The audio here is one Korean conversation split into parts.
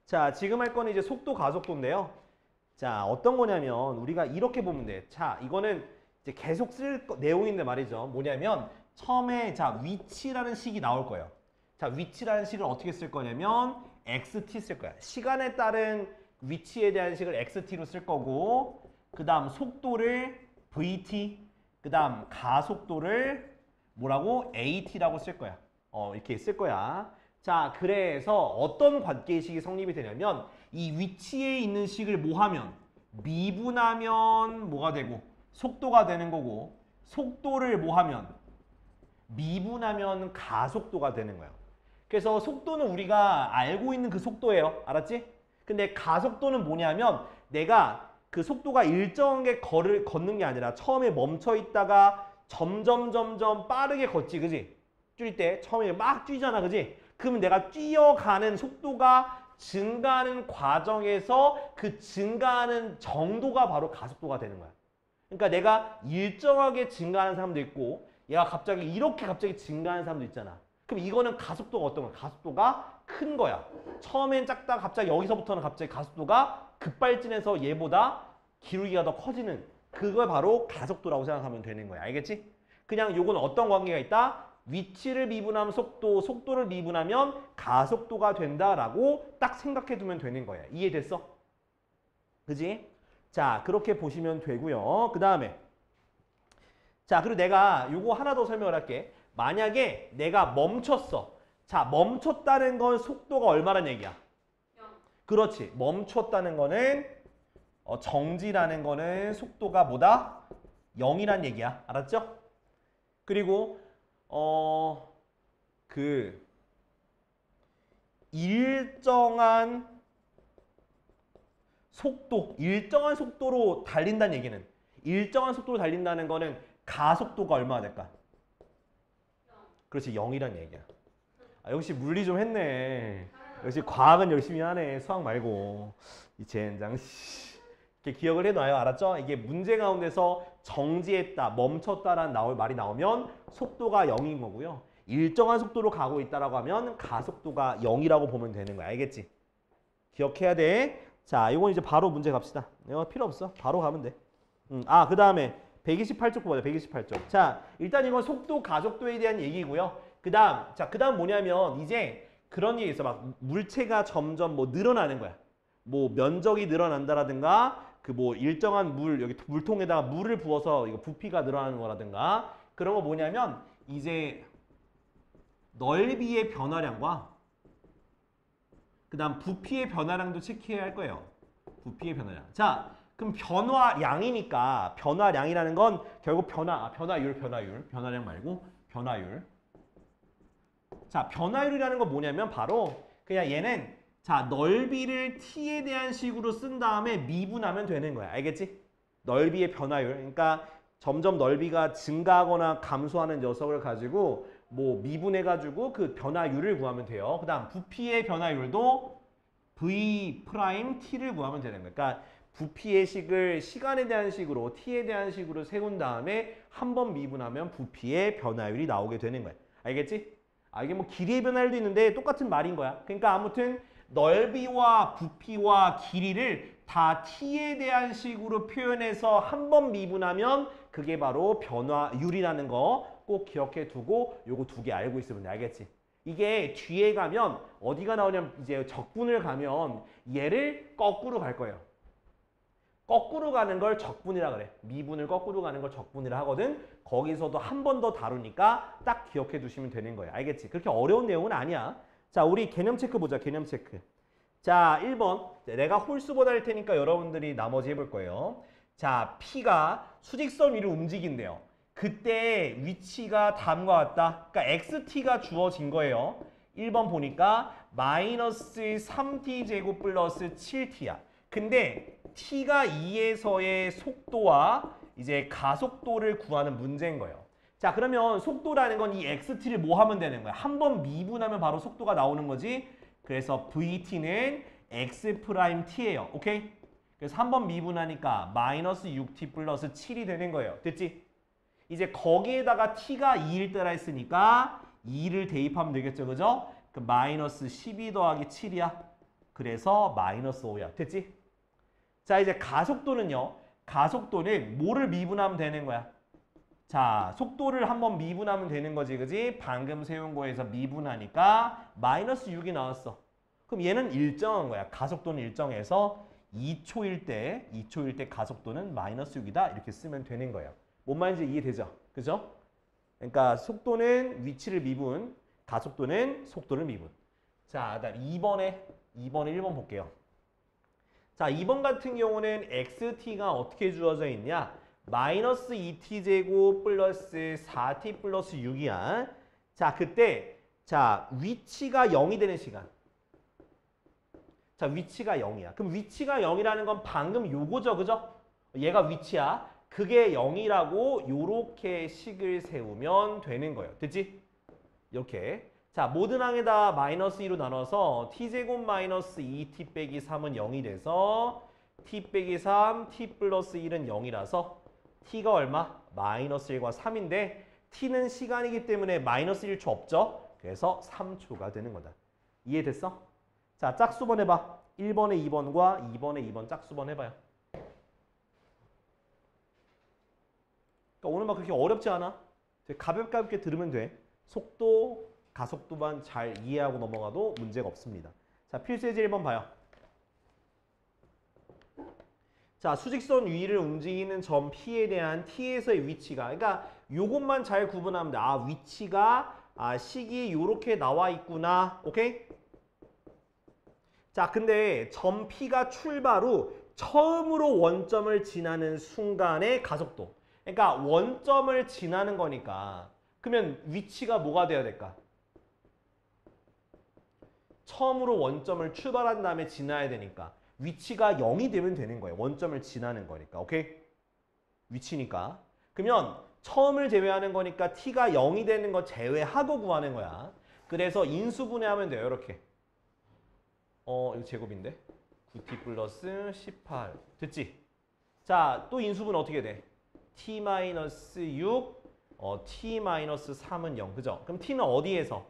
자, 지금 할 거는 이제 속도 가속도인데요. 자, 어떤 거냐면 우리가 이렇게 보면 돼. 자, 이거는 이제 계속 쓸 내용인데 말이죠. 뭐냐면 처음에 자, 위치라는 식이 나올 거예요. 자, 위치라는 식을 어떻게 쓸 거냐면 xt 쓸 거야. 시간에 따른 위치에 대한 식을 xt로 쓸 거고 그 다음 속도를 vt 그 다음 가속도를 뭐라고? at라고 쓸 거야. 이렇게 쓸 거야. 자, 그래서 어떤 관계식이 성립이 되냐면 이 위치에 있는 식을 뭐 하면? 미분하면 뭐가 되고 속도가 되는 거고 속도를 뭐 하면? 미분하면 가속도가 되는 거예요. 그래서 속도는 우리가 알고 있는 그 속도예요. 알았지? 근데 가속도는 뭐냐면 내가 그 속도가 일정하게 걷는 게 아니라 처음에 멈춰 있다가 점점 빠르게 걷지, 그지? 뛸 때 처음에 막 뛰잖아, 그지? 그러면 내가 뛰어가는 속도가 증가하는 과정에서 그 증가하는 정도가 바로 가속도가 되는 거야. 그러니까 내가 일정하게 증가하는 사람도 있고 얘가 갑자기 증가하는 사람도 있잖아. 그럼 이거는 가속도가 어떤 거야? 가속도가 큰 거야. 처음엔 작다가 갑자기 여기서부터는 갑자기 가속도가 급발진해서 얘보다 기울기가 더 커지는 그걸 바로 가속도라고 생각하면 되는 거야. 알겠지? 그냥 요건 어떤 관계가 있다? 위치를 미분하면 속도, 속도를 미분하면 가속도가 된다라고 딱 생각해 두면 되는 거야. 이해됐어? 그지? 자, 그렇게 보시면 되고요. 그 다음에 자, 그리고 내가 요거 하나 더 설명을 할게. 만약에 내가 멈췄어. 자, 멈췄다는 건 속도가 얼마란 얘기야? 0. 그렇지. 멈췄다는 거는 정지라는 거는 속도가 뭐다? 0이란 얘기야. 알았죠? 그리고 일정한 속도로 달린다는 얘기는 일정한 속도로 달린다는 거는 가속도가 얼마나 될까? 0. 그렇지, 0이란 얘기야. 아, 역시 물리 좀 했네. 역시 과학은 열심히 하네. 수학 말고. 이 젠장 씨. 이렇게 기억을 해놔요. 알았죠? 이게 문제 가운데서 정지했다, 멈췄다라는 말이 나오면 속도가 0인 거고요. 일정한 속도로 가고 있다라고 하면 가속도가 0이라고 보면 되는 거야. 알겠지? 기억해야 돼. 자, 이건 이제 바로 문제 갑시다. 이거 필요 없어. 바로 가면 돼. 그 다음에 128쪽 보자. 128쪽. 자, 일단 이건 속도, 가속도에 대한 얘기고요. 그 다음 뭐냐면 이제 그런 얘기 있어. 막 물체가 점점 뭐 늘어나는 거야. 뭐 면적이 늘어난다라든가 그 뭐 일정한 여기 물통에다가 물을 부어서 이거 부피가 늘어나는 거라든가 그런 거 뭐냐면 이제 넓이의 변화량과 그 다음 부피의 변화량도 체크해야 할 거예요. 부피의 변화량. 자, 그럼 변화량이니까 변화량이라는 건 결국 변화량 말고 변화율. 자, 변화율이라는 건 뭐냐면 바로 그냥 얘는 자, 넓이를 t에 대한 식으로 쓴 다음에 미분하면 되는 거야. 알겠지? 넓이의 변화율. 그러니까 점점 넓이가 증가하거나 감소하는 녀석을 가지고 뭐 미분해가지고 그 변화율을 구하면 돼요. 그 다음 부피의 변화율도 v't를 구하면 되는 거야. 그러니까 부피의 식을 시간에 대한 식으로 t에 대한 식으로 세운 다음에 한 번 미분하면 부피의 변화율이 나오게 되는 거야. 알겠지? 이게 뭐 길이의 변화율도 있는데 똑같은 말인 거야. 그러니까 아무튼 넓이와 부피와 길이를 다 t에 대한 식으로 표현해서 한 번 미분하면 그게 바로 변화율이라는 거 꼭 기억해 두고 요거 두 개 알고 있으면 돼. 알겠지? 이게 뒤에 가면 어디가 나오냐면 이제 적분을 가면 얘를 거꾸로 갈 거예요. 거꾸로 가는 걸 적분이라 그래. 미분을 거꾸로 가는 걸 적분이라 하거든. 거기서도 한 번 더 다루니까 딱 기억해 두시면 되는 거예요. 알겠지? 그렇게 어려운 내용은 아니야. 자, 우리 개념 체크 보자. 개념 체크. 자, 1번. 내가 홀수보다 할 테니까 여러분들이 나머지 해볼 거예요. 자, P가 수직선 위로 움직인대요. 그때 위치가 다음과 같다. 그러니까 XT가 주어진 거예요. 1번 보니까 마이너스 3t 제곱 플러스 7t야. 근데 t가 2에서의 속도와 이제 가속도를 구하는 문제인 거예요. 자, 그러면 속도라는 건 이 xt를 뭐 하면 되는 거야? 한 번 미분하면 바로 속도가 나오는 거지. 그래서 vt는 x't예요. 오케이? 그래서 한 번 미분하니까 마이너스 6t 플러스 7이 되는 거예요. 됐지? 이제 거기에다가 t가 2일 때라 했으니까 2를 대입하면 되겠죠. 그죠? 그 마이너스 12 더하기 7이야. 그래서 마이너스 5야. 됐지? 자, 이제 가속도는요. 가속도는 뭐를 미분하면 되는 거야? 자, 속도를 한번 미분하면 되는 거지, 그지? 방금 세운 거에서 미분하니까 마이너스 6이 나왔어. 그럼 얘는 일정한 거야. 가속도는 일정해서 2초일 때 가속도는 마이너스 6이다. 이렇게 쓰면 되는 거예요. 뭔 말인지 이해되죠? 그죠? 그러니까 속도는 위치를 미분, 가속도는 속도를 미분. 자, 그다음 2번에 1번 볼게요. 자, 2번 같은 경우는 xt가 어떻게 주어져 있냐? 마이너스 2t제곱 플러스 4t 플러스 6이야. 자, 그때 자 위치가 0이 되는 시간. 자, 위치가 0이야. 그럼 위치가 0이라는 건 방금 요거죠, 그죠? 얘가 위치야. 그게 0이라고 요렇게 식을 세우면 되는 거예요. 됐지? 이렇게. 자, 모든 항에다 마이너스 2로 나눠서 t제곱 마이너스 2t 빼기 3은 0이 돼서 t 빼기 3, t 플러스 1은 0이라서 t가 얼마? 마이너스 1과 3인데 t는 시간이기 때문에 마이너스 1초 없죠? 그래서 3초가 되는 거다. 이해됐어? 자, 짝수번 해봐. 1번에 2번과 2번에 2번 짝수번 해봐요. 그러니까 오늘 막 그렇게 어렵지 않아. 가볍게 들으면 돼. 속도, 가속도만 잘 이해하고 넘어가도 문제가 없습니다. 자, 필수예제 1번 봐요. 자, 수직선 위를 움직이는 점 P에 대한 T에서의 위치가, 그러니까 요것만 잘 구분하면 돼. 아, 위치가 식이 요렇게 나와 있구나. 오케이? 자, 근데 점 P가 출발 후 처음으로 원점을 지나는 순간의 가속도. 그러니까 원점을 지나는 거니까 그러면 위치가 뭐가 돼야 될까? 처음으로 원점을 출발한 다음에 지나야 되니까 위치가 0이 되면 되는 거예요. 원점을 지나는 거니까. 오케이? 위치니까. 그러면 처음을 제외하는 거니까 t가 0이 되는 거 제외하고 구하는 거야. 그래서 인수분해하면 돼요. 이렇게. 이거 제곱인데. 9t 플러스 18. 됐지? 자, 또 인수분 어떻게 돼? t-6, t-3은 0. 그죠? 그럼 t는 어디에서?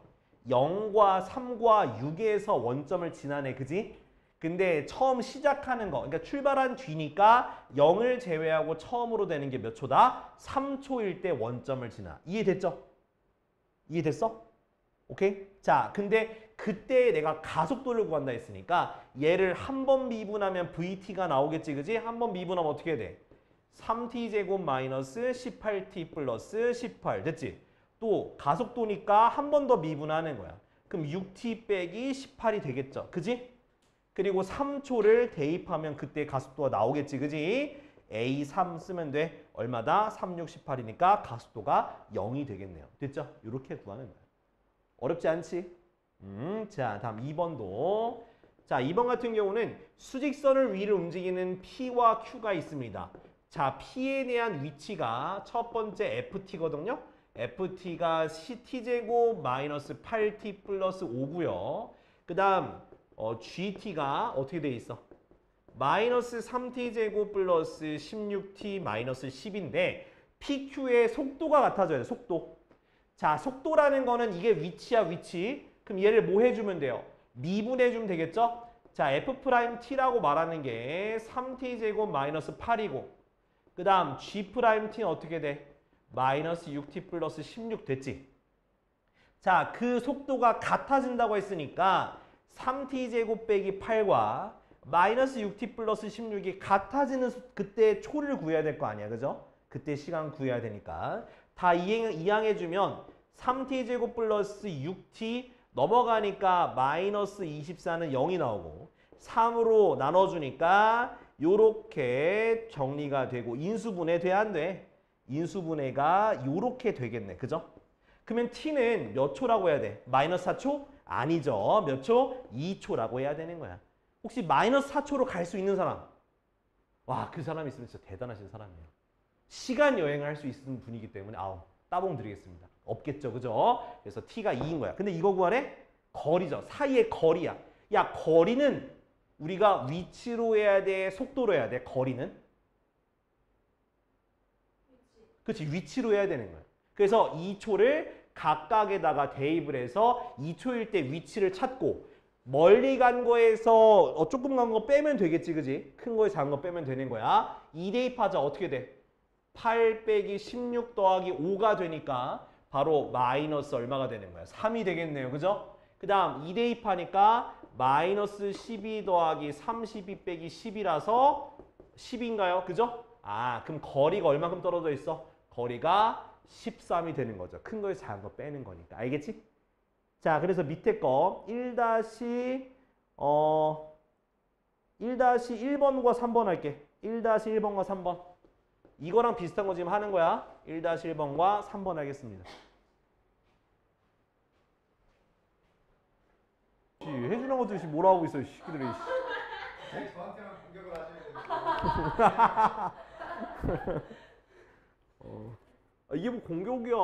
0과 3과 6에서 원점을 지나네. 그지? 근데 처음 시작하는 거, 그러니까 출발한 뒤니까 0을 제외하고 처음으로 되는 게 몇 초다? 3초일 때 원점을 지나. 이해됐죠? 이해됐어? 오케이? 자, 근데 그때 내가 가속도를 구한다 했으니까 얘를 한 번 미분하면 VT가 나오겠지, 그지? 한 번 미분하면 어떻게 돼? 3t제곱 마이너스 18t 플러스 18. 됐지? 또 가속도니까 한 번 더 미분하는 거야. 그럼 6t 빼기 18이 되겠죠? 그지? 그리고 3초를 대입하면 그때 가속도가 나오겠지, 그지? A3 쓰면 돼. 얼마다? 3, 6, 18이니까 가속도가 0이 되겠네요. 됐죠? 이렇게 구하는 거야. 어렵지 않지? 자, 다음 2번도. 자, 2번 같은 경우는 수직선을 위를 움직이는 P와 Q가 있습니다. 자, P에 대한 위치가 첫 번째 FT거든요. FT가 CT제곱 마이너스 8T 플러스 5고요. 그 다음 GT가 어떻게 돼 있어? 마이너스 3T제곱 플러스 16T 마이너스 10인데 PQ의 속도가 같아져야 돼. 속도. 자, 속도라는 거는 이게 위치야, 위치. 그럼 얘를 뭐 해주면 돼요? 미분해주면 되겠죠? 자, F'T라고 말하는 게 3T제곱 마이너스 8이고 그 다음 G'T는 어떻게 돼? 마이너스 6T 플러스 16 됐지? 자, 그 속도가 같아진다고 했으니까 3T제곱 빼기 8과 마이너스 6T 플러스 16이 같아지는 그때 초를 구해야 될 거 아니야, 그죠? 그때 시간 구해야 되니까 다 이항해주면 3T제곱 플러스 6T 넘어가니까 마이너스 24는 0이 나오고 3으로 나눠주니까 요렇게 정리가 되고 인수분해 돼야 안 돼. 인수분해가 요렇게 되겠네. 그죠? 그러면 t는 몇 초라고 해야 돼? 마이너스 4초? 아니죠. 몇 초? 2초라고 해야 되는 거야. 혹시 마이너스 4초로 갈 수 있는 사람? 와, 그 사람 있으면 진짜 대단하신 사람이에요. 시간 여행을 할 수 있는 분이기 때문에 따봉 드리겠습니다. 없겠죠. 그죠? 그래서 t가 2인 거야. 근데 이거 구하래? 거리죠. 사이의 거리야. 야, 거리는 우리가 위치로 해야 돼? 속도로 해야 돼? 거리는? 그렇지. 위치로 해야 되는 거야. 그래서 2초를 각각에다가 대입을 해서 2초일 때 위치를 찾고 멀리 간 거에서 조금 간 거 빼면 되겠지, 그지? 큰 거에 작은 거 빼면 되는 거야. 2 대입하자. 어떻게 돼? 8 빼기 16 더하기 5가 되니까 바로 마이너스 얼마가 되는 거야? 3이 되겠네요. 그죠? 그 다음 2 대입하니까 마이너스 12 더하기 32 빼기 10이라서 10인가요? 그죠? 아, 그럼 거리가 얼마큼 떨어져 있어? 거리가 13이 되는 거죠. 큰 거에 작은 거 빼는 거니까. 알겠지? 자, 그래서 밑에 거 1-1번과 3번 할게. 1-1번과 3번. 이거랑 비슷한 거 지금 하는 거야. 1-1번과 3번 하겠습니다. 해주는 것도 뭐라 하고 있어, 시끼들이. 저한테만 공격을 하시는 이게 뭐 공격이야.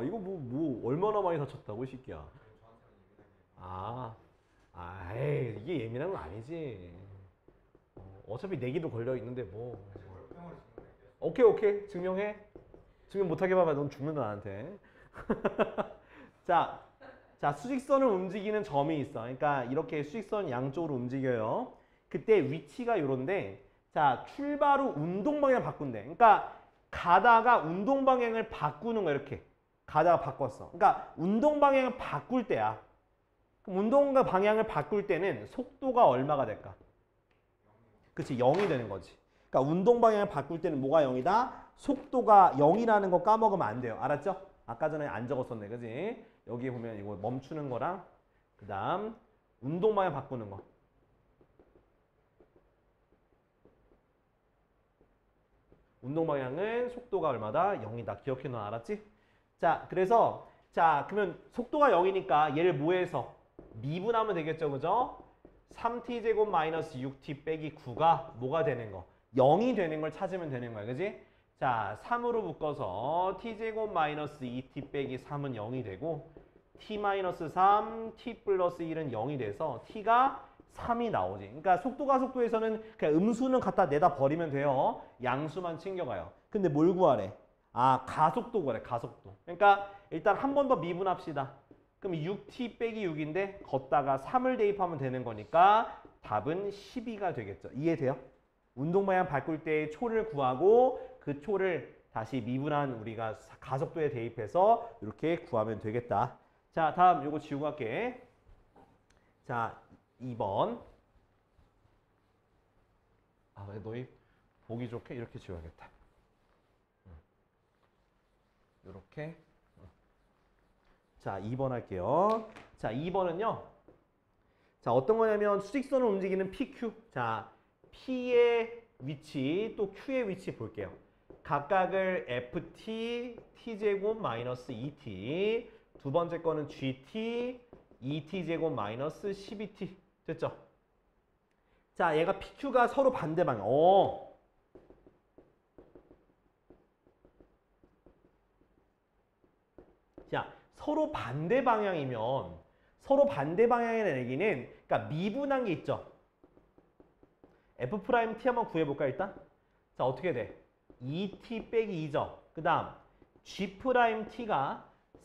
이거 뭐 얼마나 많이 다쳤다고, 이 새끼야. 에이, 이게 예민한 건 아니지. 어차피 내기도 걸려 있는데 뭐. 오케이. 증명해. 증명 못하게 봐봐. 넌 죽는다, 나한테. 자, 수직선을 움직이는 점이 있어. 그러니까 이렇게 수직선 양쪽으로 움직여요. 그때 위치가 요런데, 자, 출발 후 운동 방향 바꾼대. 그러니까 가다가 운동 방향을 바꾸는 거야, 이렇게. 가다가 바꿨어. 그러니까 운동 방향을 바꿀 때야. 그럼 운동 방향을 바꿀 때는 속도가 얼마가 될까? 그치, 0이 되는 거지. 그러니까 운동 방향을 바꿀 때는 뭐가 0이다? 속도가 0이라는 거 까먹으면 안 돼요. 알았죠? 아까 전에 안 적었었네, 그지? 여기 보면 이거 멈추는 거랑 그 다음 운동 방향 바꾸는 거. 운동 방향은 속도가 얼마다? 0이다. 기억해 놔. 알았지? 자, 그래서 그러면 속도가 0이니까 얘를 뭐해서? 미분하면 되겠죠, 그죠? 3t제곱 마이너스 6t 빼기 9가 뭐가 되는 거? 0이 되는 걸 찾으면 되는 거야, 그지? 자, 3으로 묶어서 t제곱 마이너스 2t 빼기 3은 0이 되고 t 마이너스 3, t 플러스 1은 0이 돼서 t가 3이 나오지. 그러니까 속도가 속도에서는 그냥 음수는 갖다 내다 버리면 돼요. 양수만 챙겨가요. 근데 뭘 구하래? 아, 가속도 구하래, 가속도. 그러니까 일단 한 번 더 미분합시다. 그럼 6t 빼기 6인데 걷다가 3을 대입하면 되는 거니까 답은 12가 되겠죠. 이해돼요? 운동 방향 바꿀 때 초를 구하고 그 초를 다시 미분한 우리가 가속도에 대입해서 이렇게 구하면 되겠다. 자, 다음 요거 지우고 갈게. 자, 2번. 너희 보기 좋게 이렇게 지워야겠다. 이렇게. 자, 2번 할게요. 자, 2번은요. 자, 어떤 거냐면 수직선을 움직이는 PQ. 자, P의 위치 또 Q의 위치 볼게요. 각각을 FT, T제곱 마이너스 2T. 두 번째 거는 GT, 2T제곱 마이너스 12T. 됐죠? 자, 얘가 PQ가 서로 반대 방향. 자, 서로 반대 방향이면 서로 반대 방향의 얘기는 그러니까 미분한 게 있죠. F'T 한번 구해볼까 일단? 자, 어떻게 돼? 2T 빼기 2죠. 그 다음 G'T가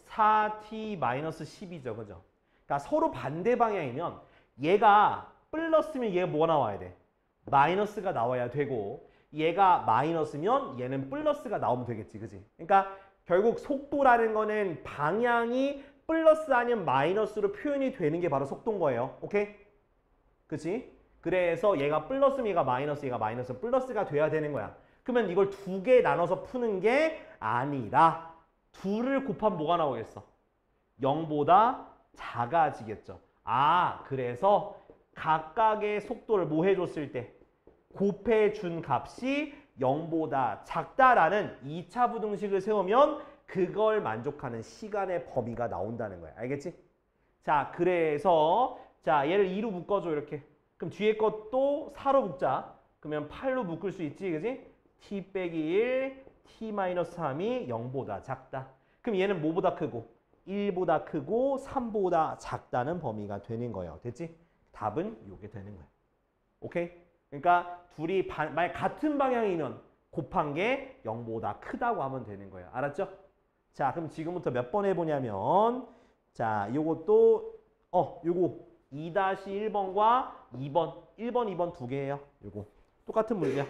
4T 마이너스 10이죠. 그죠? 그러니까 서로 반대 방향이면 얘가 플러스면 얘가 뭐가 나와야 돼? 마이너스가 나와야 되고 얘가 마이너스면 얘는 플러스가 나오면 되겠지. 그지? 그러니까 결국 속도라는 거는 방향이 플러스 아니면 마이너스로 표현이 되는 게 바로 속도인 거예요. 오케이? 그치? 그래서 얘가 플러스면 얘가 마이너스, 얘가 마이너스, 플러스가 돼야 되는 거야. 그러면 이걸 두 개 나눠서 푸는 게 아니라 둘을 곱하면 뭐가 나오겠어? 0보다 작아지겠죠. 아, 그래서 각각의 속도를 뭐 해줬을 때? 곱해준 값이 0보다 작다라는 2차 부등식을 세우면 그걸 만족하는 시간의 범위가 나온다는 거야. 알겠지? 자, 그래서 자, 얘를 2로 묶어줘 이렇게. 그럼 뒤에 것도 4로 묶자. 그러면 8로 묶을 수 있지, 그지? t 빼기 1, t-3이 0보다 작다. 그럼 얘는 뭐보다 크고? 1보다 크고 3보다 작다는 범위가 되는 거예요. 됐지? 답은 이게 되는 거야. 오케이? 그러니까 둘이 만약 같은 방향이면 곱한 게 0보다 크다고 하면 되는 거예요. 알았죠? 자, 그럼 지금부터 몇 번 해보냐면 자, 요것도 요거 2-1번과 2번. 1번, 2번 두 개예요. 요거. 똑같은 문제야.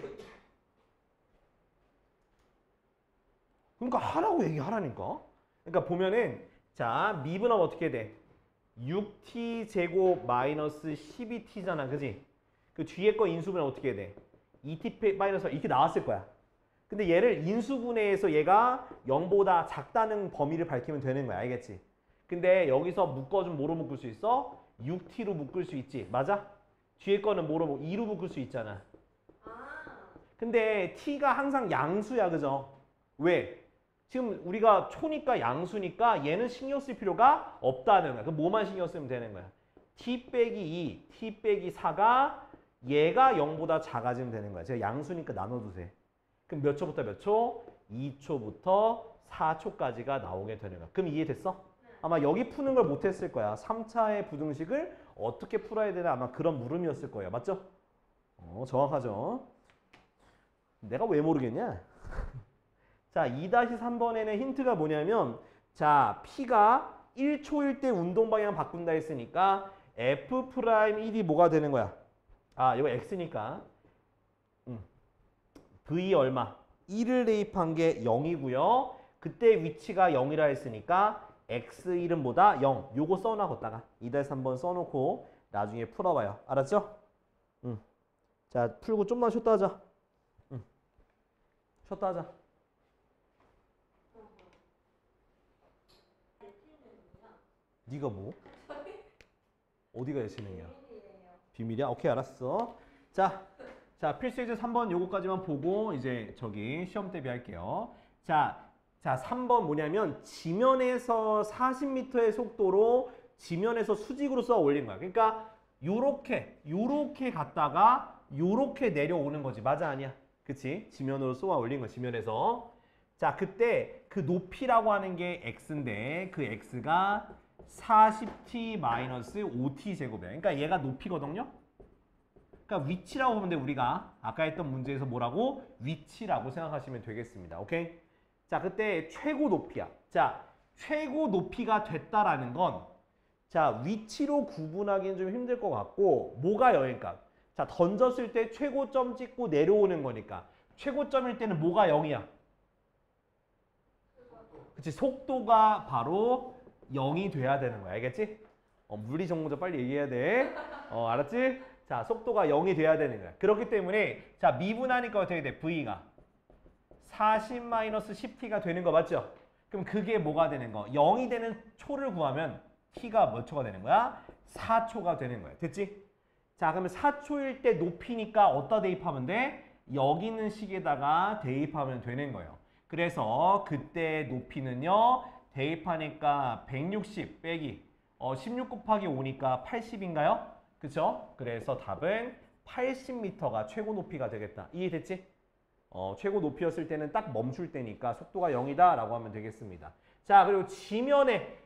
그러니까 하라고 얘기하라니까. 그러니까 보면은 자, 미분하면 어떻게 돼? 6t 제곱 마이너스 12t잖아. 그지? 그 뒤에 거 인수분해 어떻게 돼? 2t 마이너스 이렇게 나왔을 거야. 근데 얘를 인수분해해서 얘가 0보다 작다는 범위를 밝히면 되는 거야. 알겠지? 근데 여기서 묶어주면 뭐로 묶을 수 있어? 6t로 묶을 수 있지. 맞아? 뒤에 거는 뭐로 2로 묶을 수 있잖아. 근데 t가 항상 양수야. 그죠? 왜? 지금 우리가 초니까 양수니까 얘는 신경 쓸 필요가 없다는 거야. 그럼 뭐만 신경 쓰면 되는 거야? t 빼기 2, t 빼기 4가 얘가 0보다 작아지면 되는 거야. 제가 양수니까 나눠두세요. 그럼 몇 초부터 몇 초? 2초부터 4초까지가 나오게 되는 거야. 그럼 이해됐어? 아마 여기 푸는 걸 못했을 거야. 3차의 부등식을 어떻게 풀어야 되나 아마 그런 물음이었을 거예요. 맞죠? 정확하죠? 내가 왜 모르겠냐? 자, 2-3번에는 힌트가 뭐냐면 자, P가 1초일 때 운동 방향 바꾼다 했으니까 F'1이 뭐가 되는 거야? 아, 이거 X니까 V 얼마? 1을 대입한 게 0이고요. 그때 위치가 0이라 했으니까 X1은보다 0. 요거 써놔 걷다가 2-3번 써놓고 나중에 풀어봐요. 알았죠? 자, 풀고 좀만 쉬었다 하자. 쉬었다 하자. 네가 뭐? 어디가 예시능이야? 비밀이야? 오케이, 알았어. 자, 필수 예제 3번 요거까지만 보고 이제 저기 시험 대비할게요. 자, 3번 뭐냐면 지면에서 40m의 속도로 지면에서 수직으로 쏘아 올린 거야. 그러니까 요렇게 갔다가 요렇게 내려오는 거지. 맞아, 아니야? 그치? 지면으로 쏘아 올린 거, 지면에서. 자, 그때 그 높이라고 하는 게 x인데 그 x가 40t-5t 제곱이야. 그러니까 얘가 높이거든요. 그러니까 위치라고 보면 돼. 우리가 아까 했던 문제에서 뭐라고? 위치라고 생각하시면 되겠습니다. 오케이? 자, 그때 최고 높이야. 자, 최고 높이가 됐다라는 건 자, 위치로 구분하기는 좀 힘들 것 같고 뭐가 여기니까 자, 던졌을 때 최고점 찍고 내려오는 거니까 최고점일 때는 뭐가 0이야? 그치? 속도가 바로 0이 돼야 되는 거야. 알겠지? 물리 정보자 빨리 얘기해야 돼. 알았지? 자, 속도가 0이 돼야 되는 거야. 그렇기 때문에 자, 미분하니까 어떻게 돼? V가 40-10t가 되는 거 맞죠? 그럼 그게 뭐가 되는 거? 0이 되는 초를 구하면 t가 몇 초가 되는 거야? 4초가 되는 거야. 됐지? 자, 그러면 4초일 때 높이니까 어디다 대입하면 돼? 여기 있는 식에다가 대입하면 되는 거예요. 그래서 그때 높이는요. 대입하니까 160 빼기 16 곱하기 5니까 80인가요? 그쵸? 그래서 답은 80m가 최고 높이가 되겠다. 이해됐지? 최고 높이였을 때는 딱 멈출 때니까 속도가 0이다 라고 하면 되겠습니다. 자, 그리고 지면에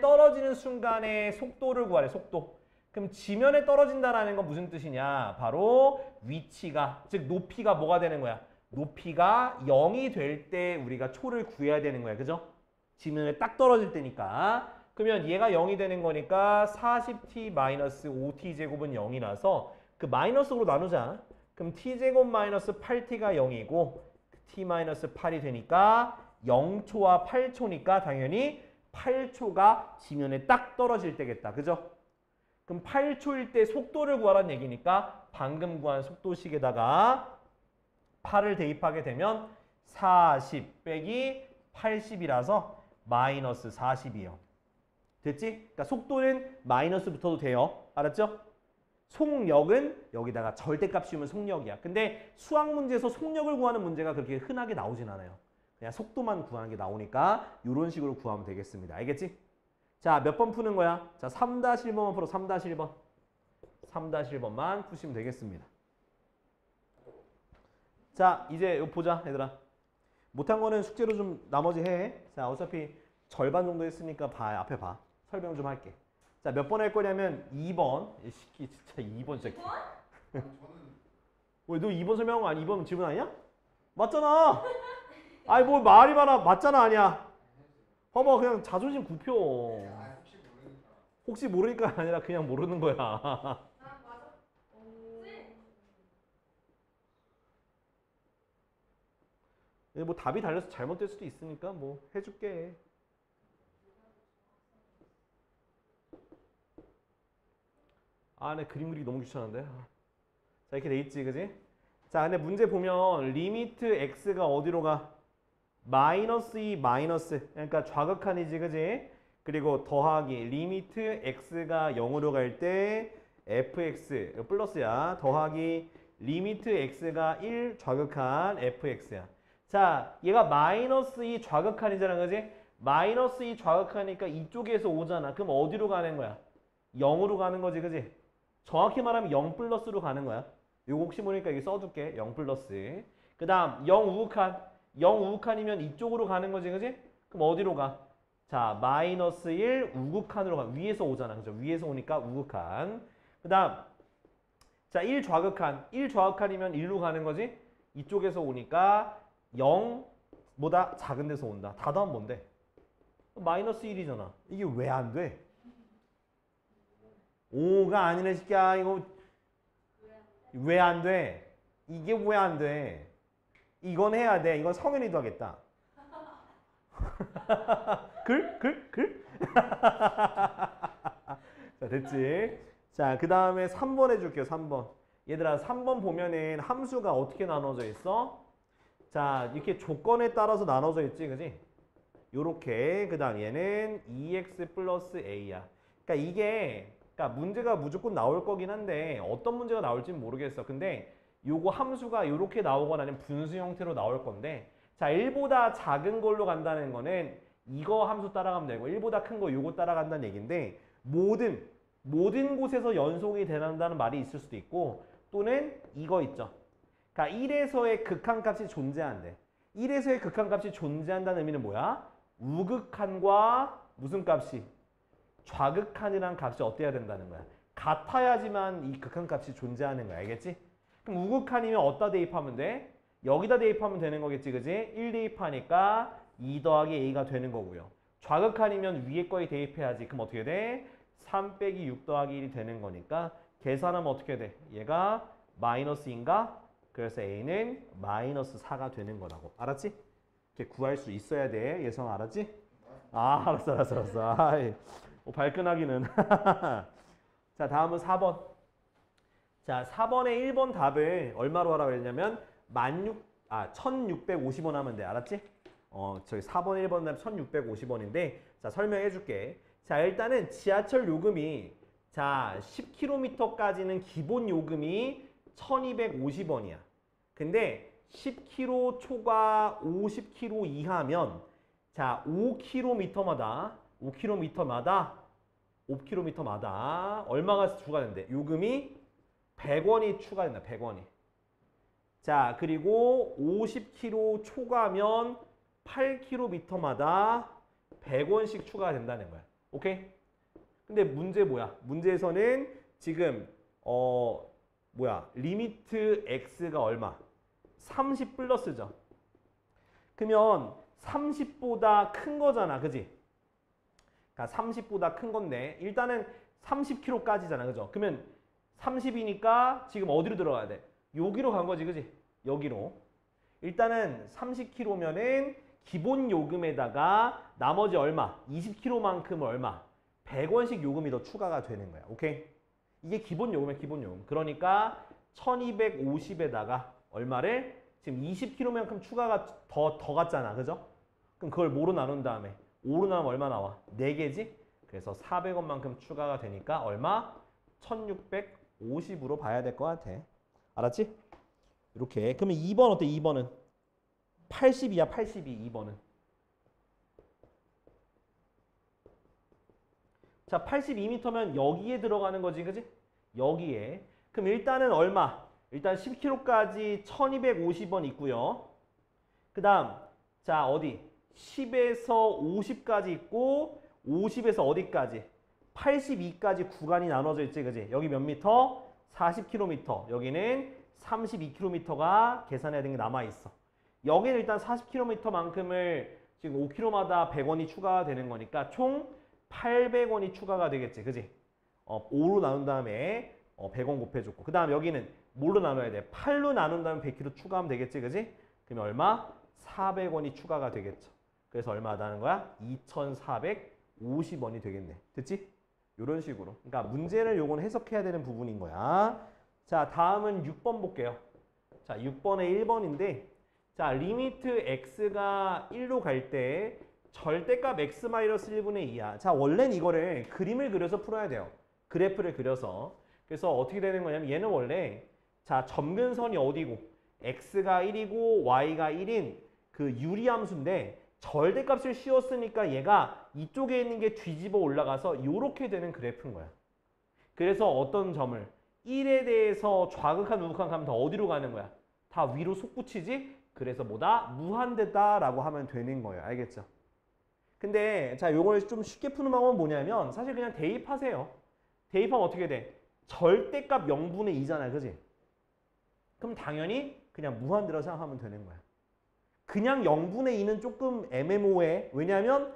떨어지는 순간에 속도를 구하래. 속도. 그럼 지면에 떨어진다라는 건 무슨 뜻이냐? 바로 위치가, 즉 높이가 뭐가 되는 거야? 높이가 0이 될 때 우리가 초를 구해야 되는 거야. 그죠? 지면에 딱 떨어질 때니까. 그러면 얘가 0이 되는 거니까 40t-5t 제곱은 0이라서 그 마이너스로 나누자. 그럼 t제곱 마이너스 8t가 0이고 t-8이 되니까 0초와 8초니까 당연히 8초가 지면에 딱 떨어질 때겠다. 그죠? 그럼 8초일 때 속도를 구하라는 얘기니까 방금 구한 속도식에다가 8을 대입하게 되면 40 빼기 80이라서 마이너스 40이요. 됐지? 그러니까 속도는 마이너스 붙어도 돼요. 알았죠? 속력은 여기다가 절대값 씌우면 속력이야. 근데 수학 문제에서 속력을 구하는 문제가 그렇게 흔하게 나오진 않아요. 그냥 속도만 구하는 게 나오니까 이런 식으로 구하면 되겠습니다. 알겠지? 자, 몇 번 푸는 거야? 자, 3-1번만 풀어. 3-1번. 3-1번만 푸시면 되겠습니다. 자, 이제 이거 보자, 얘들아. 못한 거는 숙제로 좀 나머지 해. 자, 어차피 절반 정도 했으니까 봐. 앞에 봐. 설명 좀 할게. 자, 몇 번 할 거냐면 2번. 이 새끼 진짜 2번 진짜. 저는 왜 너 2번 설명한 거 아니? 2번 질문 아니야? 맞잖아. 아이 뭐 말이 많아. 맞잖아, 아니야. 봐봐, 그냥 자존심 굽혀. 혹시 모르니까 혹시 모르니까 아니라 그냥 모르는 거야. 아, 맞아. 오. 뭐 답이 달려서 잘못될 수도 있으니까 뭐 해줄게. 아, 네, 그림 그리기 너무 귀찮은데. 자, 이렇게 돼 있지, 그지? 자, 근데 문제 보면 리미트 x가 어디로 가? 마이너스 2 마이너스, 그러니까 좌극한이지, 그지? 그리고 더하기 리미트 x가 0으로 갈 때 fx 이거 플러스야. 더하기 리미트 x가 1 좌극한 fx야. 자, 얘가 마이너스 2 좌극한이잖아, 그지? 마이너스 2 좌극하니까 이쪽에서 오잖아. 그럼 어디로 가는 거야? 0으로 가는 거지, 그지? 정확히 말하면 0 플러스로 가는 거야. 요거 혹시 모르니까 여기 써줄게. 0 플러스. 그 다음 0 우극한. 0 우극한이면 이쪽으로 가는 거지, 그지? 그럼 어디로 가? 자, 마이너스 1 우극한으로 가. 위에서 오잖아, 그죠? 위에서 오니까 우극한. 그 다음 자, 1 좌극한. 1 좌극한이면 1로 가는 거지? 이쪽에서 오니까 0보다 작은 데서 온다. 답은 뭔데? 마이너스 1이잖아. 이게 왜 안 돼? 5가 아니네, 새끼야. 이거 왜 안 돼? 이게 왜 안 돼? 이건 해야 돼. 이건 성현이도 하겠다. 글? 자, 됐지? 자, 그 다음에 3번 해줄게요. 3번. 얘들아, 3번 보면은 함수가 어떻게 나눠져 있어? 자, 이렇게 조건에 따라서 나눠져 있지, 그지? 요렇게. 그 다음 얘는 2x 플러스 a야. 그러니까 이게 그러니까 문제가 무조건 나올 거긴 한데 어떤 문제가 나올지는 모르겠어. 근데 요거 함수가 요렇게 나오거나 아니면 분수 형태로 나올 건데 자, 1보다 작은 걸로 간다는 거는 이거 함수 따라가면 되고 1보다 큰 거 요거 따라간다는 얘기인데 모든 곳에서 연속이 된다는 말이 있을 수도 있고 또는 이거 있죠. 그러니까 1에서의 극한값이 존재한대. 1에서의 극한값이 존재한다는 의미는 뭐야? 우극한과 무슨 값이? 좌극한이란 값이 어때야 된다는 거야? 같아야지만 이 극한값이 존재하는 거야. 알겠지? 그럼 우극한이면 어디다 대입하면 돼? 여기다 대입하면 되는 거겠지, 그지? 1 대입하니까 2 더하기 a가 되는 거고요. 좌극한이면 위에 거에 대입해야지. 그럼 어떻게 돼? 3 빼기 6 더하기 1이 되는 거니까 계산하면 어떻게 돼? 얘가 마이너스인가? 그래서 a는 마이너스 4가 되는 거라고. 알았지? 이렇게 구할 수 있어야 돼. 예성 알았지? 아, 알았어. 아이, 발끈하기는. 자, 다음은 4번. 자, 4번의 1번 답을 얼마로 하라고 했냐면 1650원 하면 돼. 알았지? 저희 4번 1번 답 1650원인데 자, 설명해 줄게. 자, 일단은 지하철 요금이 자, 10km까지는 기본 요금이 1250원이야. 근데 10km 초과 50km 이하면 자, 5km마다 얼마가 추가된대? 요금이 100원이 추가된다. 100원이. 자, 그리고 50km 초과면 8km마다 100원씩 추가가 된다는 거야. 오케이? 근데 문제 뭐야? 문제에서는 지금 리미트 x가 얼마? 30 플러스죠. 그러면 30보다 큰 거잖아. 그지? 그러니까 30보다 큰 건데 일단은 30km까지잖아. 그죠? 그러면 30이니까 지금 어디로 들어가야 돼? 여기로 간 거지. 그지? 여기로. 일단은 30km면은 기본 요금에다가 나머지 얼마? 20km만큼 얼마? 100원씩 요금이 더 추가가 되는 거야. 오케이? 이게 기본 요금이야. 기본 요금. 그러니까 1250에다가 얼마를? 지금 20km만큼 추가가 더 갔잖아. 그죠? 그럼 그걸 뭐로 나눈 다음에 5로 나누면 얼마 나와? 4개지? 그래서 400원만큼 추가가 되니까 얼마? 1650으로 봐야 될 것 같아. 알았지? 이렇게. 그러면 2번 어때? 2번은? 82야. 82. 2번은. 자, 82m면 여기에 들어가는 거지. 그지? 여기에. 그럼 일단은 얼마? 일단 10km까지 1250원 있고요. 그 다음 자, 어디? 10에서 50까지 있고 50에서 어디까지? 82까지 구간이 나눠져 있지. 그지? 여기 몇 미터? 40km. 여기는 32km가 계산해야 되는 게 남아있어. 여기는 일단 40km만큼을 지금 5km마다 100원이 추가되는 거니까 총 800원이 추가가 되겠지. 그지? 5로 나눈 다음에 100원 곱해줬고 그 다음 여기는 뭘로 나눠야 돼? 8로 나눈 다음에 100kg 추가하면 되겠지. 그지? 그러면 얼마? 400원이 추가가 되겠죠. 그래서 얼마다는 거야? 2,450원이 되겠네. 됐지? 이런 식으로. 그러니까 문제를 요건 해석해야 되는 부분인 거야. 자, 다음은 6번 볼게요. 자, 6번에 1번인데 자, 리미트 x가 1로 갈 때 절대값 x-1분의 2야. 자, 원래는 이거를 그림을 그려서 풀어야 돼요. 그래프를 그려서. 그래서 어떻게 되는 거냐면 얘는 원래 자, 점근선이 어디고 x가 1이고 y가 1인 그 유리함수인데 절대값을 씌웠으니까 얘가 이쪽에 있는 게 뒤집어 올라가서 이렇게 되는 그래프인 거야. 그래서 어떤 점을 1에 대해서 좌극한 우극한 가면 다 어디로 가는 거야? 다 위로 솟구치지? 그래서 뭐다? 무한대다라고 하면 되는 거예요. 알겠죠? 근데 자, 요걸 좀 쉽게 푸는 방법은 뭐냐면 사실 그냥 대입하세요. 대입하면 어떻게 돼? 절대값 0분의 2잖아. 그지? 그럼 당연히 그냥 무한대로 생각하면 되는 거야. 그냥 0분의 2는 조금 애매모호해. 왜냐하면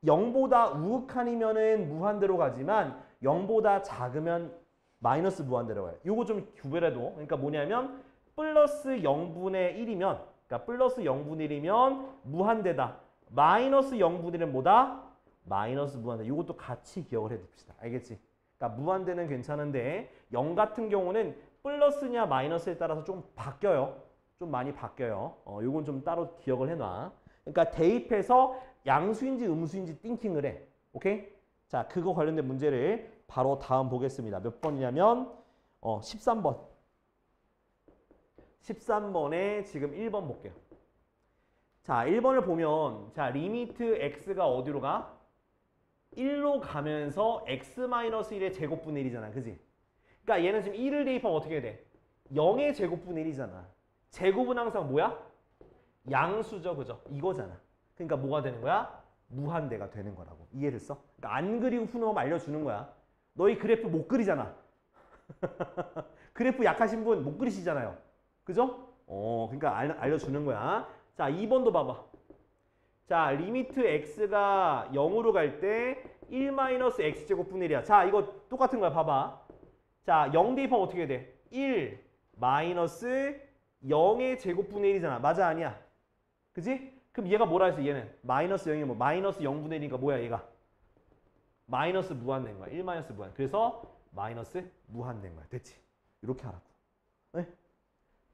0보다 우극한이면은 무한대로 가지만 0보다 작으면 마이너스 무한대로 가요. 요거 좀 구별해도. 그러니까 뭐냐면 플러스 0분의 1이면 그러니까 플러스 0분의 1이면 무한대다. 마이너스 0분의 1은 뭐다? 마이너스 무한대. 요것도 같이 기억을 해둡시다. 알겠지? 그러니까 무한대는 괜찮은데 0 같은 경우는 플러스냐 마이너스에 따라서 좀 바뀌어요. 좀 많이 바뀌어요. 요건 좀 따로 기억을 해놔. 그러니까 대입해서 양수인지 음수인지 띵킹을 해. 오케이? 자, 그거 관련된 문제를 바로 다음 보겠습니다. 몇 번이냐면 13번. 13번에 지금 1번 볼게요. 자, 1번을 보면 자, 리미트 x가 어디로 가? 1로 가면서 x-1의 제곱분의 1이잖아. 그지? 그러니까 얘는 지금 1을 대입하면 어떻게 돼? 0의 제곱분의 1이잖아. 제곱은 항상 뭐야? 양수죠. 그죠? 이거잖아. 그러니까 뭐가 되는 거야? 무한대가 되는 거라고. 이해됐어? 그러니까 안 그리고 푸는 법 알려주는 거야. 너희 그래프 못 그리잖아. 그래프 약하신 분 못 그리시잖아요. 그죠? 그러니까 알려주는 거야. 자, 2번도 봐봐. 자, 리미트 x가 0으로 갈 때 1-x제곱분의 1이야. 자, 이거 똑같은 거야. 봐봐. 자, 0 대입하면 어떻게 돼? 1 마이너스 0의 제곱분의 1이잖아. 맞아, 아니야? 그지? 그럼 얘가 뭐라 했어? 얘는 마이너스 0이 뭐 마이너스 0분의 1이니까 뭐야 얘가? 마이너스 무한된 거야. 1 마이너스 무한. 그래서 마이너스 무한된 거야. 됐지? 이렇게 하라고. 네?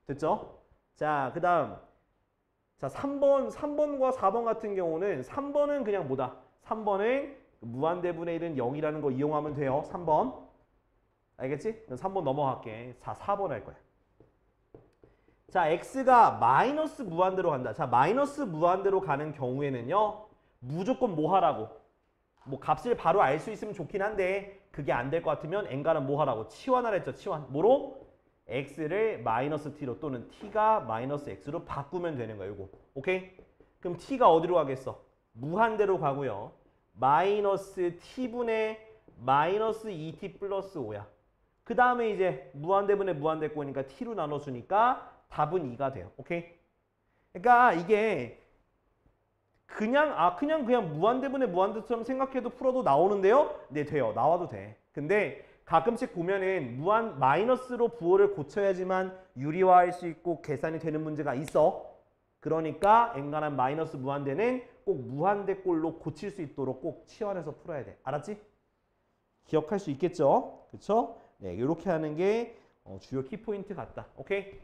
됐죠? 자, 그 다음 자, 3번과 4번 같은 경우는 3번은 그냥 뭐다? 3번은 무한대분의 1은 0이라는 거 이용하면 돼요. 3번. 알겠지? 그럼 3번 넘어갈게. 자, 4번 할 거야. 자, x가 마이너스 무한대로 간다. 자, 마이너스 무한대로 가는 경우에는요. 무조건 뭐 하라고? 뭐 값을 바로 알 수 있으면 좋긴 한데 그게 안 될 것 같으면 n가는 뭐 하라고? 치환하라 했죠. 치환. 뭐로? x를 마이너스 t로 또는 t가 마이너스 x로 바꾸면 되는 거예요. 이거. 오케이? 그럼 t가 어디로 가겠어? 무한대로 가고요. 마이너스 t분의 마이너스 2t 플러스 5야. 그 다음에 이제 무한대분의 무한대꼴이니까 t로 나눠주니까 답은 2가 돼요. 오케이? 그러니까 이게 그냥 무한대분의 무한대처럼 생각해도 풀어도 나오는데요? 네, 돼요. 나와도 돼. 근데 가끔씩 보면은 마이너스로 부호를 고쳐야지만 유리화할 수 있고 계산이 되는 문제가 있어. 그러니까 엔간한 마이너스 무한대는 꼭 무한대꼴로 고칠 수 있도록 꼭 치환해서 풀어야 돼. 알았지? 기억할 수 있겠죠? 그쵸? 네, 이렇게 하는 게 주요 키포인트 같다. 오케이?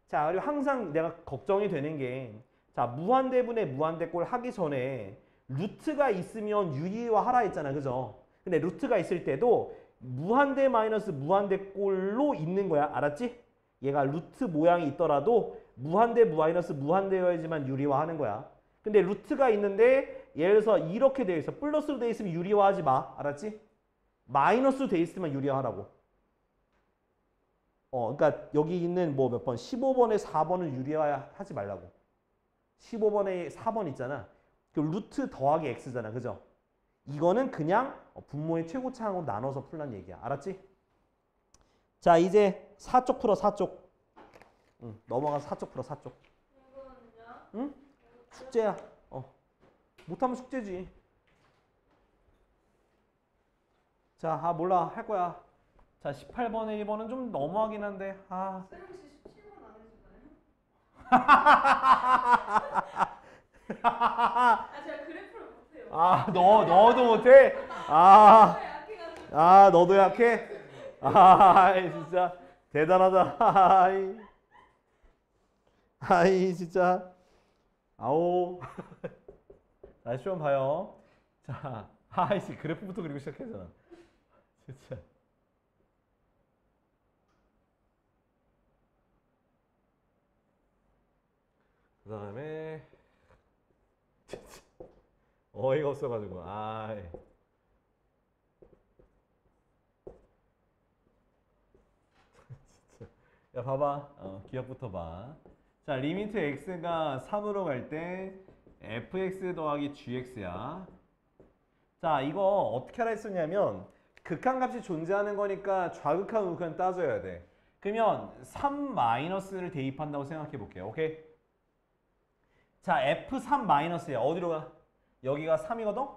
자, 그리고 항상 내가 걱정이 되는 게 자, 무한대분의 무한대꼴 하기 전에 루트가 있으면 유리화 하라 했잖아. 그죠? 근데 루트가 있을 때도 무한대 마이너스 무한대꼴로 있는 거야. 알았지? 얘가 루트 모양이 있더라도 무한대 마이너스 무한대여야지만 유리화하는 거야. 근데 루트가 있는데 예를 들어서 이렇게 돼 있어. 플러스로 돼 있으면 유리화하지 마. 알았지? 마이너스로 돼 있으면 유리화하라고. 그러니까 여기 있는 뭐 몇 번 15번에 4번은 유리화하지 말라고. 15번에 4번 있잖아. 그 루트 더하기 x잖아. 그죠? 이거는 그냥 분모의 최고차항으로 나눠서 풀란 얘기야. 알았지? 자, 이제 4쪽 풀어. 4쪽. 넘어가서 4쪽 풀어. 4쪽. 응? 숙제야. 못하면 숙제지. 자, 몰라. 할 거야. 자, 18번에 1번은 좀 너무하긴 한데. 쌤 혹시 17번 안 해주나요? 제가 그래프를 못해요. 너도 못해? 약해가지고. 너도 약해? 진짜 대단하다. 진짜. 아오. 자, 시험 봐요. 자, 그래프부터 그리고 시작했잖아. 진짜. 그 다음에 어이가 없어가지고 진짜. 야, 봐봐. 기억부터 봐. 자, 리미트 x가 3으로 갈 때 fx 더하기 gx야. 자, 이거 어떻게 하라 했었냐면 극한값이 존재하는 거니까 좌극한 우극한 따져야 돼. 그러면 3 마이너스를 대입한다고 생각해 볼게요. 오케이? 자, f3 마이너스야. 어디로 가? 여기가 3이거든?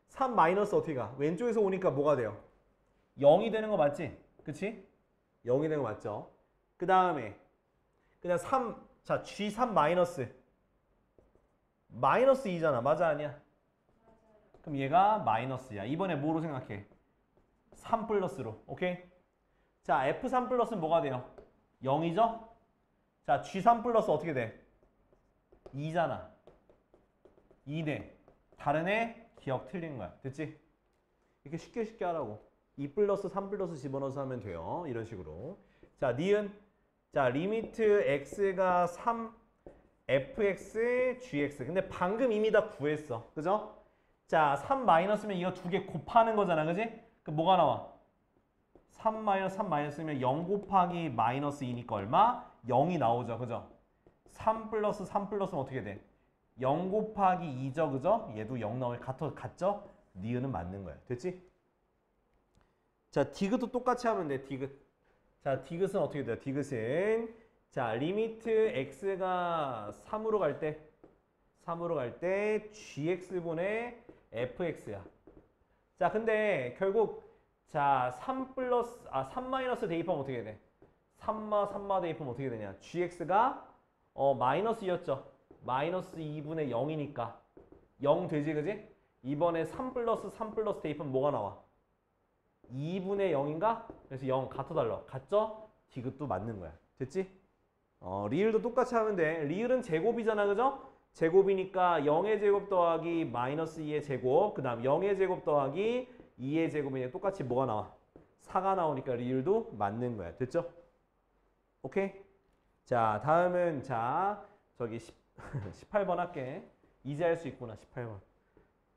3 마이너스 어떻게 가? 왼쪽에서 오니까 뭐가 돼요? 0이 되는 거 맞지? 그치? 0이 되는 거 맞죠? 그 다음에 그냥 3, 자, g3 마이너스 마이너스 2잖아. 맞아 아니야? 그럼 얘가 마이너스야. 이번에 뭐로 생각해? 3 플러스로. 오케이? 자, f3 플러스는 뭐가 돼요? 0이죠? 자, g3 플러스 어떻게 돼? 2잖아. 2네. 다른 애 기억 틀린 거야. 됐지? 이렇게 쉽게 하라고. 2 플러스 3 플러스 집어넣어서 하면 돼요. 이런 식으로. 자, 니은. 자, 리미트 x가 3 fx gx. 근데 방금 이미 다 구했어. 그죠? 자, 3 마이너스면 이거 두 개 곱하는 거잖아. 그지? 그럼 뭐가 나와? 3 마이너스 3 마이너스면 0 곱하기 마이너스 2니까 얼마? 0이 나오죠. 그죠? 3 플러스 3 플러스는 어떻게 돼? 0 곱하기 2죠. 그죠? 얘도 0 나올 같죠? 니은은 맞는 거야. 됐지? 자, 디귿도 똑같이 하면 돼. 디귿. 자, 디귿은 어떻게 돼요? 디귿은 자, 리미트 x가 3으로 갈 때 gx분의 fx야. 자, 근데 결국 자, 3 마이너스 대입하면 어떻게 돼? 3마 대입하면 어떻게 되냐? gx가 마이너스 2였죠. 마이너스 2분의 0이니까 0 되지, 그지? 이번에 3 플러스 대입하면 뭐가 나와? 2분의 0인가? 그래서 0 같아달라. 같죠? 디귿도 맞는 거야. 됐지? 리을도 똑같이 하면 돼. 리을은 제곱이잖아, 그죠? 제곱이니까 0의 제곱 더하기 마이너스 2의 제곱, 그 다음 0의 제곱 더하기 2의 제곱이니까 똑같이 뭐가 나와? 4가 나오니까 리을도 맞는 거야. 됐죠? 오케이? 자, 다음은 자, 저기 18번 할게. 이제 할 수 있구나, 18번.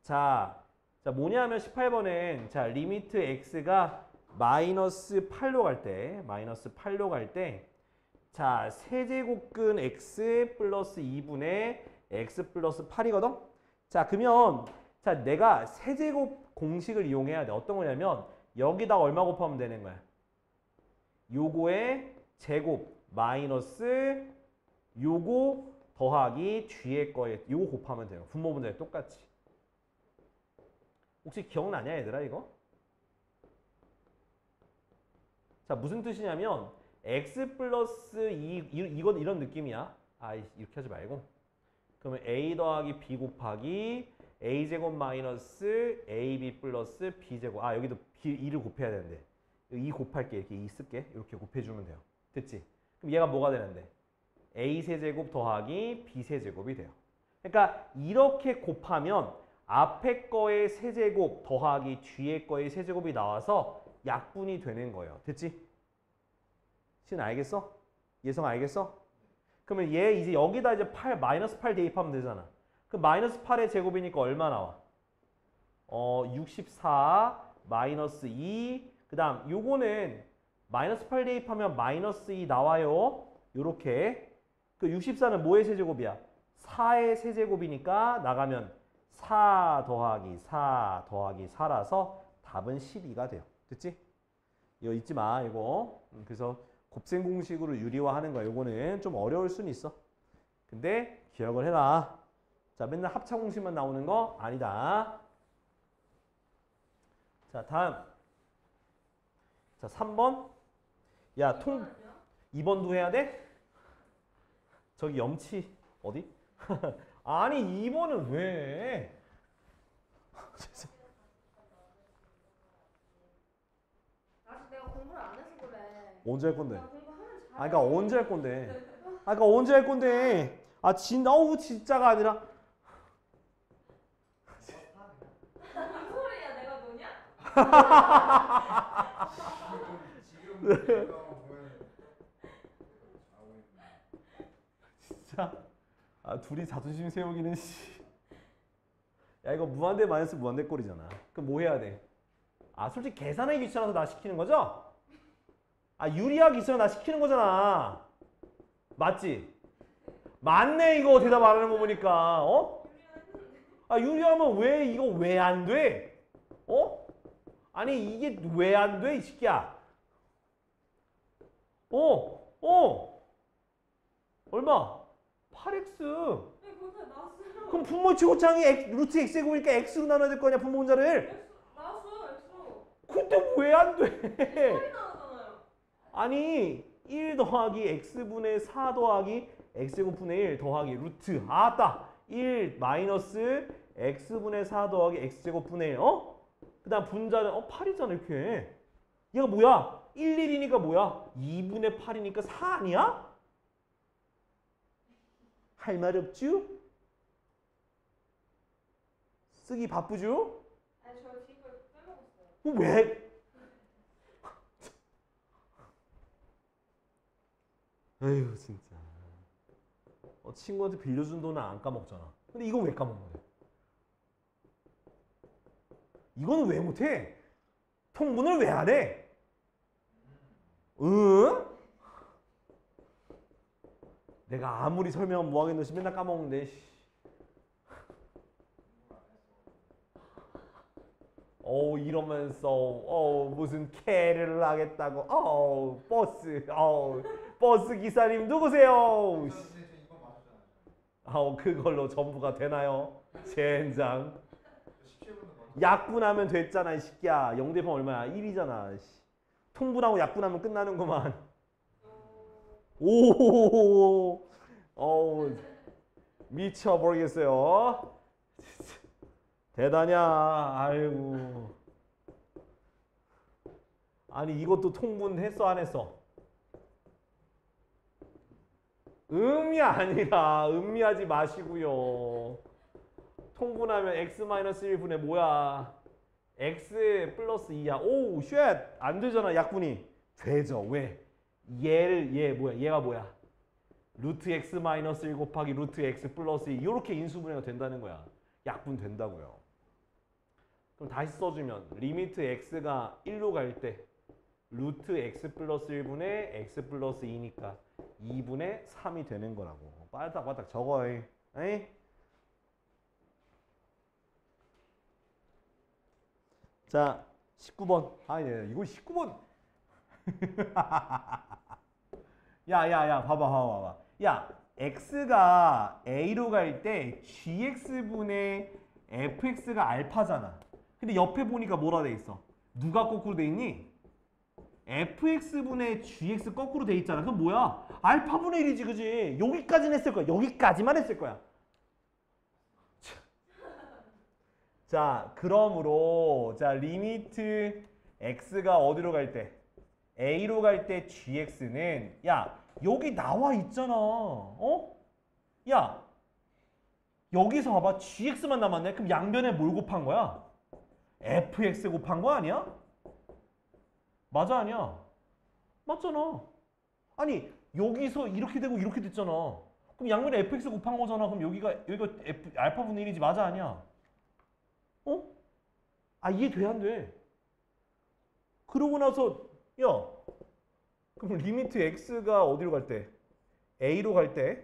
자, 뭐냐면 18번은 자, 리미트 x가 마이너스 8로 갈 때 자, 세제곱근 x 플러스 2분의 x 플러스 8이거든? 자, 그러면 자, 내가 세제곱 공식을 이용해야 돼. 어떤 거냐면 여기다가 얼마 곱하면 되는 거야? 요거의 제곱 마이너스 요거 더하기 뒤에 거에 요거 곱하면 돼요. 분모 분자에 똑같이. 혹시 기억나냐 얘들아 이거? 자, 무슨 뜻이냐면 x 플러스 2 이건 이런 느낌이야. 이렇게 하지 말고. 그러면 a 더하기 b 곱하기 a제곱 마이너스 ab 플러스 b제곱. 여기도 2를 곱해야 되는데 2 곱할게. 이렇게 2 쓸게. 이렇게 곱해주면 돼요. 됐지? 그럼 얘가 뭐가 되는데? a 세제곱 더하기 b 세제곱이 돼요. 그러니까 이렇게 곱하면 앞에 거의 세제곱 더하기 뒤에 거의 세제곱이 나와서 약분이 되는 거예요. 됐지? 신 알겠어? 예성 알겠어? 그러면 얘 이제 여기다 이제 마이너스 8 대입하면 되잖아. 그 마이너스 8의 제곱이니까 얼마 나와? 64 마이너스 2. 그 다음 요거는 마이너스 8 대입하면 마이너스 2 나와요. 요렇게. 그 64는 뭐의 세제곱이야? 4의 세제곱이니까 나가면 4 더하기 4라서 답은 12가 돼요. 됐지? 이거 잊지 마, 이거. 그래서 곱셈 공식으로 유리화하는 거야. 이거는 좀 어려울 수는 있어. 근데 기억을 해라. 자, 맨날 합차 공식만 나오는 거 아니다. 자, 다음. 자, 3번. 야, 2번도 해야 돼? 저기 염치 어디? 아니 2번은 왜? 아직 내가 공부를 안 해서 그래. 언제 할 건데? 나 공부하면 잘해. 아, 그러니까 언제 할 건데? 아, 그러니까 언제 할 건데? 아, 어우 진짜가 아니라. 무슨 소리야? 내가 노냐? 지금 보면 진짜. 아, 둘이 자존심 세우기는 씨. 야, 이거 무한대 마이너스 무한대 꼴이잖아. 그럼 뭐 해야 돼? 아, 솔직히 계산하기 귀찮아서 나 시키는 거죠? 아, 유리하기 귀찮아서 나 시키는 거잖아. 맞지? 맞네, 이거 대답 안 하는 거 보니까. 어? 아, 유리하면 왜 이거 왜 안 돼? 어? 아니, 이게 왜 안 돼, 이 새끼야? 얼마? 8x. 네, 그거 나왔어요. 그럼 분모치 고창이 루트 x제곱이니까 x로 나눠야 될 거 아니야, 분모 분자를. 나왔어요, 엑소. 근데 왜 안 돼? 소리 나오잖아요. 아니 1 더하기 x분의 4 더하기 x제곱분의 1 더하기 루트 아따 1 마이너스 x분의 4 더하기 x제곱분의 1 어? 그 다음 분자는 8이잖아 이렇게. 얘가 뭐야? 1, 1이니까 뭐야? 2분의 8이니까 4 아니야? 할 말 없쥬? 쓰기 바쁘죠? 아니, 저 뒤에 걸 빼먹었어요. 왜? 에휴 진짜. 친구한테 빌려준 돈은 안 까먹잖아. 근데 이건 왜 까먹는 거야? 이거는 왜 못해? 통분을 왜 안 해? 응? 내가 아무리 설명하면 뭐하겠노 씨 맨날 까먹는데. 이러면서 무슨 캐를 하겠다고. 버스 기사님 누구세요? 이거 맞았잖아요. 그걸로 전부가 되나요? 젠장. 17분도 맞았 약분하면 됐잖아 이 새끼야. 0대방 얼마야? 1이잖아. 통분하고 약분하면 끝나는구만. 오, 미쳐버리겠어요. 대단냐. 아이고. 아니 이것도 통분했어 안 했어? 음이 아니라 음미하지 마시고요. 통분하면 x-1분의 뭐야? x 플러스 2야. 오, 쉣! 안 되잖아, 약분이. 되죠. 왜? 얘 뭐야? 얘가 뭐야? 루트 x 마이너스 1 곱하기 루트 x 플러스 2. 이렇게 인수분해가 된다는 거야. 약분 된다고요. 그럼 다시 써주면 리미트 x가 1로 갈 때 루트 x 플러스 1분의 x 플러스 2니까 2분의 3이 되는 거라고. 빠닥빠닥 적어. 에이? 자, 19번. 예, 이거 19번. 야, 봐봐. 야, x가 a로 갈 때 gx분의 fx가 알파잖아. 근데 옆에 보니까 뭐라 돼 있어? 누가 거꾸로 돼 있니? fx분의 gx 거꾸로 돼 있잖아. 그럼 뭐야? 알파분의 1이지, 그지? 여기까지는 했을 거야. 여기까지만 했을 거야. 자, 그러므로 자 리미트 x가 어디로 갈 때? a로 갈 때 gx는 야, 여기 나와 있잖아. 야, 여기서 봐봐. gx만 남았네. 그럼 양변에 뭘 곱한 거야? fx 곱한 거 아니야? 맞아 아니야? 맞잖아. 아니, 여기서 이렇게 되고 이렇게 됐잖아. 그럼 양변에 fx 곱한 거잖아. 그럼 여기가 알파분의 1이지. 맞아 아니야? 이해 안 돼? 그러고 나서 야, 그럼 리미트 x가 어디로 갈 때? a로 갈 때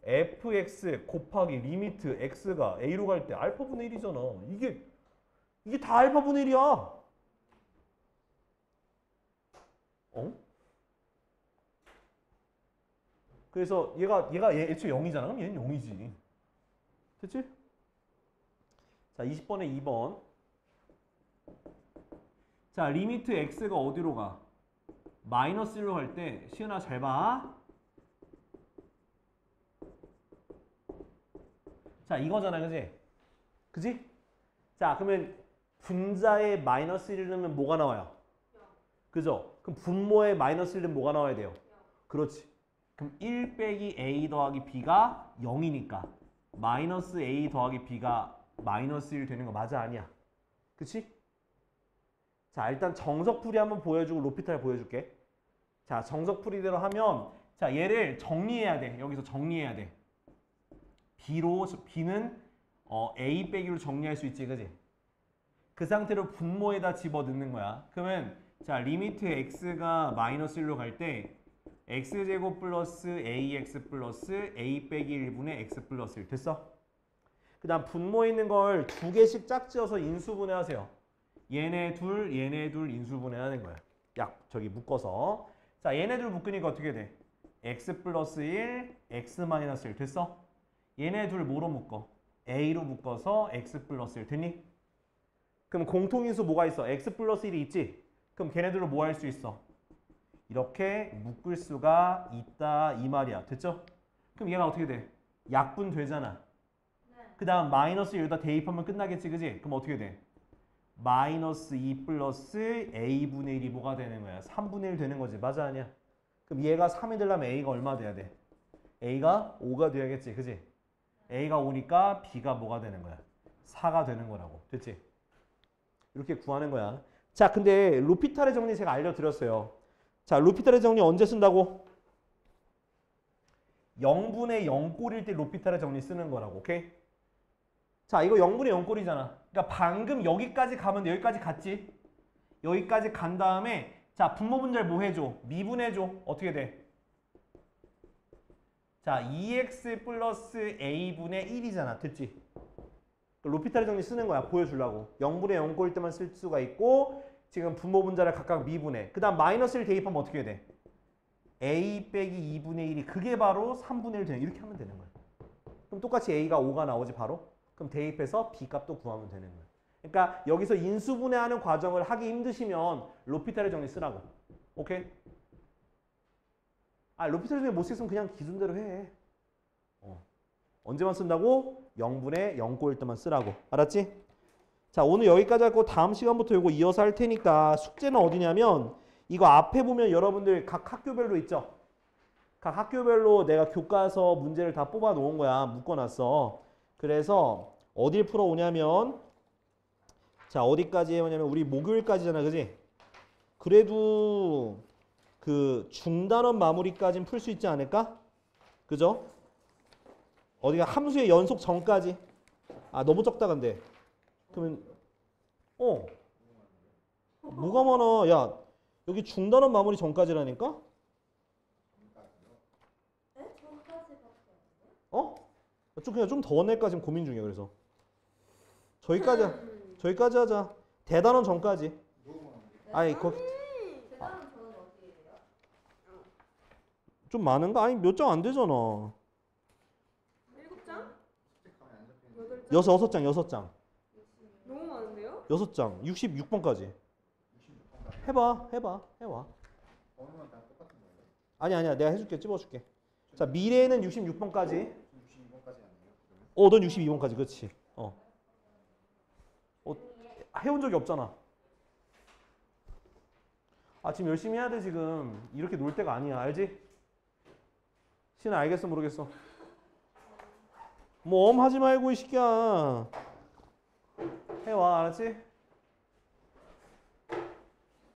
fx 곱하기 리미트 x가 a로 갈 때 알파분의 1이잖아. 이게 다 알파분의 1이야. 그래서 얘가 애초에 0이잖아. 그럼 얘는 0이지. 됐지? 자, 20번에 2번. 자, 리미트 x가 어디로 가? 마이너스 1로 갈 때 시은아 잘 봐. 자, 이거잖아, 그지? 그지? 자, 그러면 분자에 마이너스 1을 넣으면 뭐가 나와요? 그죠? 그럼 분모에 마이너스 1은 뭐가 나와야 돼요? 그렇지. 그럼 1 빼기 a 더하기 b가 0이니까 마이너스 a 더하기 b가 마이너스 1 되는 거 맞아, 아니야? 그치? 자, 일단 정석풀이 한번 보여주고 로피탈 보여줄게. 자, 정석풀이대로 하면 자, 얘를 정리해야 돼. 여기서 정리해야 돼. b는 a 빼기로 정리할 수 있지, 그지? 그 상태로 분모에다 집어 넣는 거야. 그러면 자, 리미트 x가 마이너스 1로 갈 때 x제곱 플러스 ax 플러스 a 빼기 1분의 x 플러스 1 됐어? 그 다음 분모에 있는 걸 두 개씩 짝지어서 인수분해하세요. 얘네 둘 인수분해하는 거야. 저기 묶어서. 자, 얘네 둘 묶으니까 어떻게 돼? x 플러스 1, x 마이너스 1 됐어? 얘네 둘 뭐로 묶어? a로 묶어서 x 플러스 1 됐니? 그럼 공통인수 뭐가 있어? x 플러스 1이 있지? 그럼 걔네들로 뭐 할 수 있어? 이렇게 묶을 수가 있다 이 말이야. 됐죠? 그럼 얘가 어떻게 돼? 약분 되잖아. 그 다음 마이너스 여기다 대입하면 끝나겠지, 그지? 그럼 어떻게 돼? 마이너스 2 플러스 a분의 1이 뭐가 되는 거야? 3분의 1 되는 거지. 맞아, 아니야? 그럼 얘가 3이 되려면 a가 얼마 돼야 돼? a가 5가 돼야겠지, 그지? a가 5니까 b가 뭐가 되는 거야? 4가 되는 거라고. 됐지? 이렇게 구하는 거야. 자, 근데 로피탈의 정리 제가 알려드렸어요. 자, 로피탈의 정리 언제 쓴다고? 0분의 0꼴일 때 로피탈의 정리 쓰는 거라고. 오케이? 자, 이거 0분의 0꼴이잖아. 그러니까 방금 여기까지 가면 여기까지 갔지? 여기까지 간 다음에 자, 분모 분자를 뭐 해줘? 미분해줘. 어떻게 돼? 자, 2x 플러스 a분의 1이잖아. 됐지? 로피탈의 정리 쓰는 거야. 보여주려고. 0분의 0꼴일 때만 쓸 수가 있고 지금 분모 분자를 각각 미분해. 그 다음 마이너스 1 대입하면 어떻게 돼? a 빼기 2분의 1이 그게 바로 3분의 1 되는 이렇게 하면 되는 거야. 그럼 똑같이 a가 5가 나오지 바로? 그럼 대입해서 b 값도 구하면 되는 거야. 그러니까 여기서 인수분해하는 과정을 하기 힘드시면 로피탈의 정리 쓰라고. 오케이? 아, 로피탈의 정리 못 쓰면 그냥 기준대로 해. 언제만 쓴다고? 0분의 0꼴일 때만 쓰라고. 알았지? 자, 오늘 여기까지 하고 다음 시간부터 이거 이어서 할 테니까 숙제는 어디냐면 이거 앞에 보면 여러분들 각 학교별로 있죠? 각 학교별로 내가 교과서 문제를 다 뽑아 놓은 거야. 묶어놨어. 그래서 어딜 풀어오냐면 자, 어디까지 해오냐면 우리 목요일까지잖아, 그지? 그래도 그 중단원 마무리까지는 풀 수 있지 않을까? 그죠? 어디가 함수의 연속 전까지. 아, 너무 적다 근데. 그러면 뭐가 많아? 야, 여기 중단원 마무리 전까지라니까? 네? 저까지밖에 안 돼요? 그냥 좀 더 낼까 지금 고민 중이야. 그래서 저기까지 하자. 대단원 전까지. 아니, 거기 대단한 저는 어떻게 돼요? 좀 많은가? 아니, 몇 장 안 되잖아. 7장? 8장? 6장. 너무 많은데요? 6장. 66번까지. 해봐. 번호는 다 똑같은 거예요? 아니야. 내가 해줄게. 찝어줄게. 자, 미래에는 66번까지. 62번까지 아니에요? 넌 62번까지. 그렇지. 해온 적이 없잖아. 아, 지금 열심히 해야 돼, 지금. 이렇게 놀 때가 아니야. 알지? 신아, 알겠어, 모르겠어? 뭐, 하지 말고, 이 새끼야. 해와, 알았지?